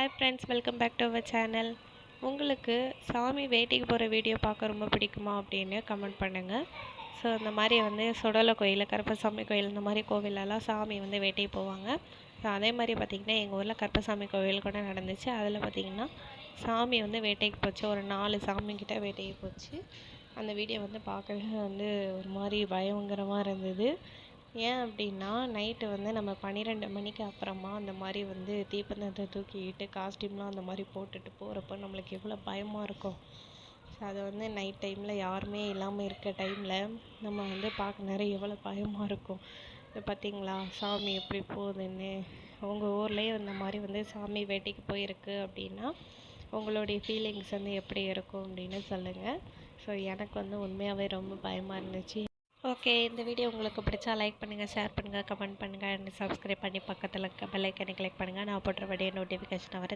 Hi friends, welcome back to our channel. உங்களுக்கு சாமி வேட்டைக்கு போகிற வீடியோ பார்க்க ரொம்ப பிடிக்குமா அப்படின்னு கமெண்ட் பண்ணுங்கள். ஸோ இந்த மாதிரி சுடலை கோயில், கருப்பசாமி கோயில், இந்த மாதிரி கோவிலெல்லாம் சாமி வேட்டைக்கு போவாங்க. ஸோ அதே மாதிரி பார்த்திங்கன்னா எங்கள் ஊரில் கருப்பசாமி கோவில் கூட நடந்துச்சு. அதில் பார்த்திங்கன்னா சாமி வேட்டைக்கு போச்சு. ஒரு 4 சாமிக்கிட்ட வேட்டைக்கு போச்சு. அந்த வீடியோ பார்க்கவே ஒரு மாதிரி பயங்கரமாக இருந்தது. ஏன் அப்படின்னா நைட்டு நம்ம 12 மணிக்கு அப்புறமா அந்த மாதிரி தீப்பந்தத்தை தூக்கிக்கிட்டு காஸ்டியூம்லாம் அந்த மாதிரி போட்டுட்டு போகிறப்போ நம்மளுக்கு எவ்வளோ பயமாக இருக்கும். ஸோ அதை நைட் டைமில் யாருமே இல்லாமல் இருக்க டைமில் நம்ம பார்க்க நேரம் எவ்வளோ பயமாக இருக்கும். இப்போ பார்த்தீங்களா சாமி எப்படி போகுதுன்னு. உங்கள் ஊர்லேயே இந்த மாதிரி சாமி வேட்டைக்கு போயிருக்கு அப்படின்னா உங்களுடைய ஃபீலிங்ஸ் எப்படி இருக்கும் அப்படின்னு சொல்லுங்கள். ஸோ எனக்கு உண்மையாகவே ரொம்ப பயமாக இருந்துச்சு. ஓகே, இந்த வீடியோ உங்களுக்கு பிடிச்சா லைக் பண்ணுங்கள், ஷேர் பண்ணுங்கள், கமெண்ட் பண்ணுங்கள், அண்ட் சப்ஸ்கிரைப் பண்ணி பக்கத்தில் இருக்க பெல் ஐக்கனை கிளிக் பண்ணுங்கள். நான் போடுற வீடியோ நோட்டிஃபிகேஷன் வர